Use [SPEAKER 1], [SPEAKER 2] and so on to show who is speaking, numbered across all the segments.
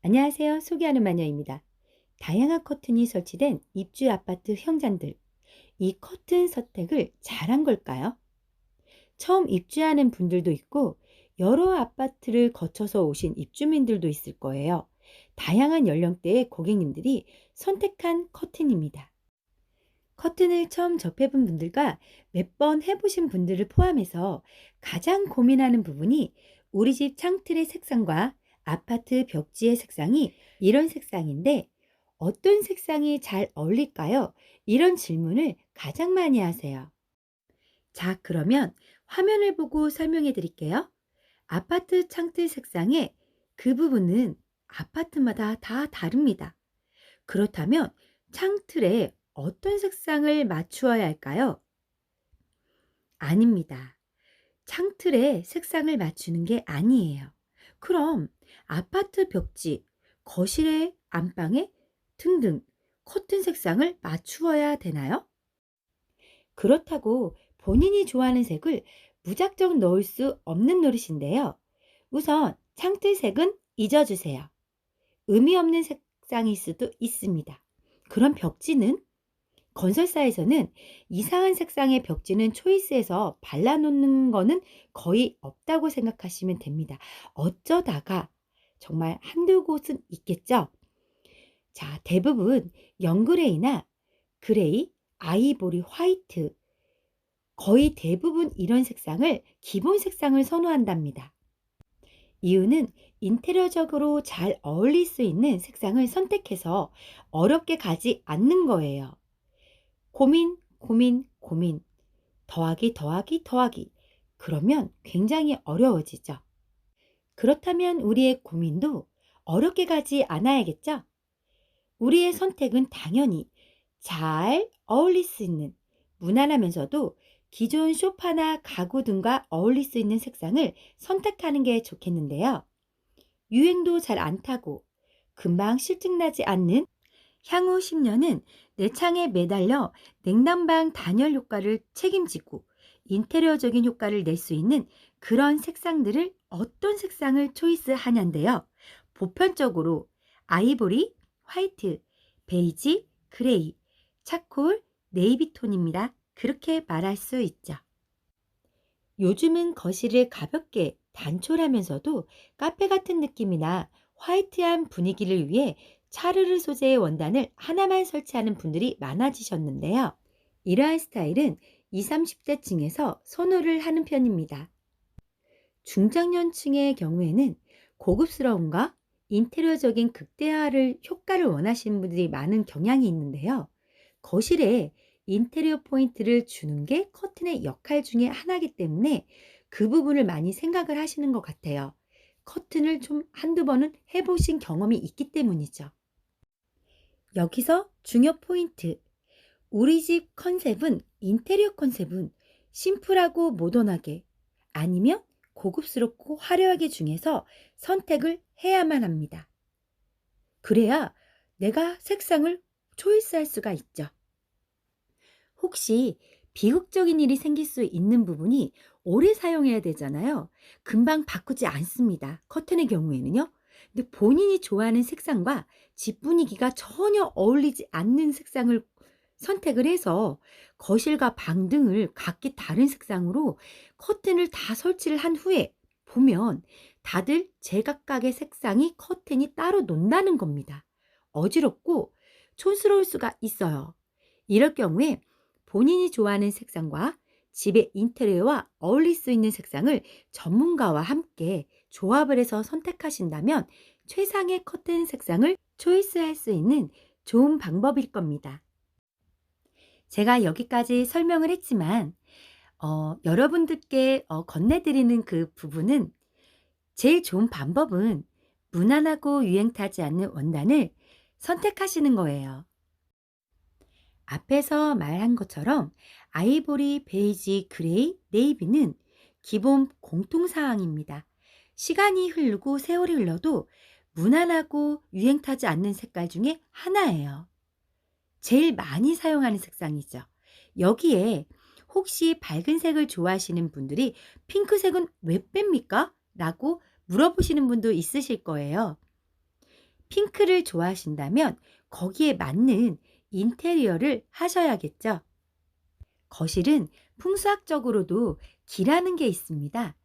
[SPEAKER 1] 안녕하세요. 소개하는 마녀입니다. 다양한 커튼이 설치된 입주 아파트 현장들. 이 커튼 선택을 잘한 걸까요? 처음 입주하는 분들도 있고 여러 아파트를 거쳐서 오신 입주민들도 있을 거예요. 다양한 연령대의 고객님들이 선택한 커튼입니다. 커튼을 처음 접해본 분들과 몇 번 해보신 분들을 포함해서 가장 고민하는 부분이 우리 집 창틀의 색상과 아파트 벽지의 색상이 이런 색상인데 어떤 색상이 잘 어울릴까요? 이런 질문을 가장 많이 하세요. 자, 그러면 화면을 보고 설명해 드릴게요. 아파트 창틀 색상의 그 부분은 아파트마다 다 다릅니다. 그렇다면 창틀에 어떤 색상을 맞추어야 할까요? 아닙니다. 창틀에 색상을 맞추는 게 아니에요. 그럼 아파트 벽지, 거실의 안방에 등등 커튼 색상을 맞추어야 되나요? 그렇다고 본인이 좋아하는 색을 무작정 넣을 수 없는 노릇인데요. 우선 창틀색은 잊어주세요. 의미 없는 색상일 수도 있습니다. 그럼 벽지는? 건설사에서는 이상한 색상의 벽지는 초이스해서 발라놓는 거는 거의 없다고 생각하시면 됩니다. 어쩌다가 정말 한두 곳은 있겠죠? 자, 대부분 영그레이나 그레이, 아이보리, 화이트 거의 대부분 이런 색상을 기본 색상을 선호한답니다. 이유는 인테리어적으로 잘 어울릴 수 있는 색상을 선택해서 어렵게 가지 않는 거예요. 고민, 고민, 고민. 더하기, 더하기, 더하기. 그러면 굉장히 어려워지죠. 그렇다면 우리의 고민도 어렵게 가지 않아야겠죠? 우리의 선택은 당연히 잘 어울릴 수 있는 무난하면서도 기존 소파나 가구 등과 어울릴 수 있는 색상을 선택하는 게 좋겠는데요. 유행도 잘 안 타고 금방 실증나지 않는 향후 10년은 내 창에 매달려 냉난방 단열 효과를 책임지고 인테리어적인 효과를 낼 수 있는 그런 색상들을 어떤 색상을 초이스하냐인데요. 보편적으로 아이보리, 화이트, 베이지, 그레이, 차콜, 네이비톤입니다. 그렇게 말할 수 있죠. 요즘은 거실을 가볍게 단촐하면서도 카페 같은 느낌이나 화이트한 분위기를 위해 차르르 소재의 원단을 하나만 설치하는 분들이 많아지셨는데요. 이러한 스타일은 20, 30대 층에서 선호를 하는 편입니다. 중장년층의 경우에는 고급스러움과 인테리어적인 극대화를 효과를 원하시는 분들이 많은 경향이 있는데요. 거실에 인테리어 포인트를 주는 게 커튼의 역할 중에 하나이기 때문에 그 부분을 많이 생각을 하시는 것 같아요. 커튼을 좀 한두 번은 해보신 경험이 있기 때문이죠. 여기서 중요 포인트. 우리 집 컨셉은 인테리어 컨셉은 심플하고 모던하게 아니면 고급스럽고 화려하게 중에서 선택을 해야만 합니다. 그래야 내가 색상을 초이스할 수가 있죠. 혹시 비극적인 일이 생길 수 있는 부분이 오래 사용해야 되잖아요. 금방 바꾸지 않습니다. 커튼의 경우에는요. 근데 본인이 좋아하는 색상과 집 분위기가 전혀 어울리지 않는 색상을 선택을 해서 거실과 방 등을 각기 다른 색상으로 커튼을 다 설치를 한 후에 보면 다들 제각각의 색상이 커튼이 따로 논다는 겁니다. 어지럽고 촌스러울 수가 있어요. 이럴 경우에 본인이 좋아하는 색상과 집의 인테리어와 어울릴 수 있는 색상을 전문가와 함께 조합을 해서 선택하신다면 최상의 커튼 색상을 초이스할 수 있는 좋은 방법일 겁니다. 제가 여기까지 설명을 했지만 여러분들께 건네드리는 그 부분은 제일 좋은 방법은 무난하고 유행 타지 않는 원단을 선택하시는 거예요. 앞에서 말한 것처럼 아이보리, 베이지, 그레이, 네이비는 기본 공통사항입니다. 시간이 흐르고 세월이 흘러도 무난하고 유행 타지 않는 색깔 중에 하나예요. 제일 많이 사용하는 색상이죠. 여기에 혹시 밝은 색을 좋아하시는 분들이 핑크색은 왜 뺍니까? 라고 물어보시는 분도 있으실 거예요. 핑크를 좋아하신다면 거기에 맞는 인테리어를 하셔야겠죠. 거실은 풍수학적으로도 기라는 게 있습니다.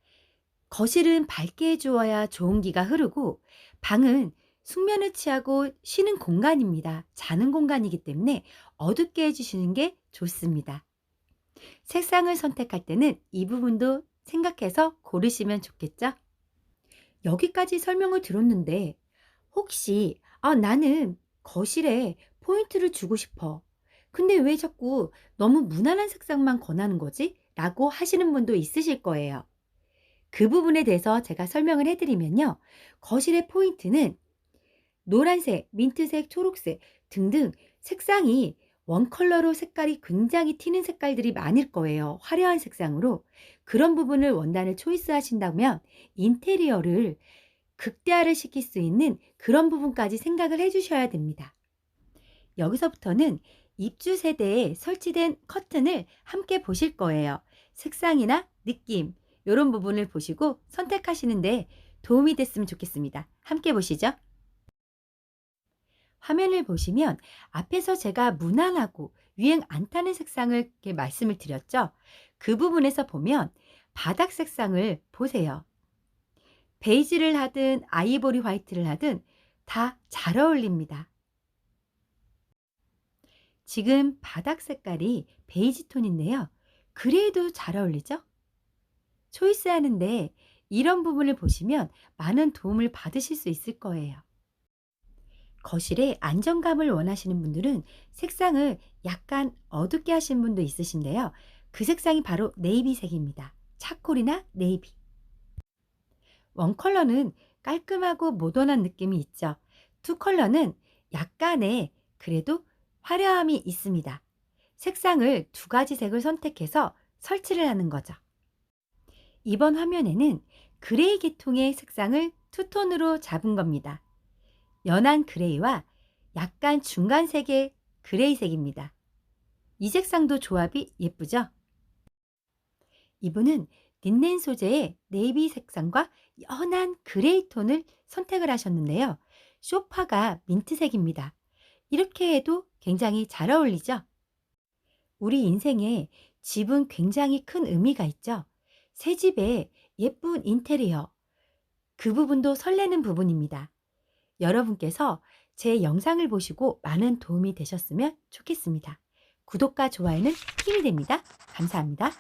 [SPEAKER 1] 거실은 밝게 해주어야 좋은 기가 흐르고 방은 숙면을 취하고 쉬는 공간입니다. 자는 공간이기 때문에 어둡게 해주시는 게 좋습니다. 색상을 선택할 때는 이 부분도 생각해서 고르시면 좋겠죠? 여기까지 설명을 들었는데 혹시 나는 거실에 포인트를 주고 싶어. 근데 왜 자꾸 너무 무난한 색상만 권하는 거지? 라고 하시는 분도 있으실 거예요. 그 부분에 대해서 제가 설명을 해드리면요. 거실의 포인트는 노란색, 민트색, 초록색 등등 색상이 원 컬러로 색깔이 굉장히 튀는 색깔들이 많을 거예요. 화려한 색상으로. 그런 부분을 원단을 초이스하신다면 인테리어를 극대화를 시킬 수 있는 그런 부분까지 생각을 해주셔야 됩니다. 여기서부터는 입주 세대에 설치된 커튼을 함께 보실 거예요. 색상이나 느낌 이런 부분을 보시고 선택하시는데 도움이 됐으면 좋겠습니다. 함께 보시죠. 화면을 보시면 앞에서 제가 무난하고 유행 안 타는 색상을 이렇게 말씀을 드렸죠. 그 부분에서 보면 바닥 색상을 보세요. 베이지를 하든 아이보리 화이트를 하든 다 잘 어울립니다. 지금 바닥 색깔이 베이지 톤인데요. 그레이도 잘 어울리죠? 초이스 하는데 이런 부분을 보시면 많은 도움을 받으실 수 있을 거예요. 거실에 안정감을 원하시는 분들은 색상을 약간 어둡게 하신 분도 있으신데요. 그 색상이 바로 네이비색입니다. 차콜이나 네이비. 원 컬러는 깔끔하고 모던한 느낌이 있죠. 투 컬러는 약간의 그래도 화려함이 있습니다. 색상을 두 가지 색을 선택해서 설치를 하는 거죠. 이번 화면에는 그레이 계통의 색상을 투톤으로 잡은 겁니다. 연한 그레이와 약간 중간색의 그레이색입니다. 이 색상도 조합이 예쁘죠? 이분은 린넨 소재의 네이비 색상과 연한 그레이 톤을 선택을 하셨는데요. 소파가 민트색입니다. 이렇게 해도 굉장히 잘 어울리죠? 우리 인생에 집은 굉장히 큰 의미가 있죠. 새 집에 예쁜 인테리어, 그 부분도 설레는 부분입니다. 여러분께서 제 영상을 보시고 많은 도움이 되셨으면 좋겠습니다. 구독과 좋아요는 힘이 됩니다. 감사합니다.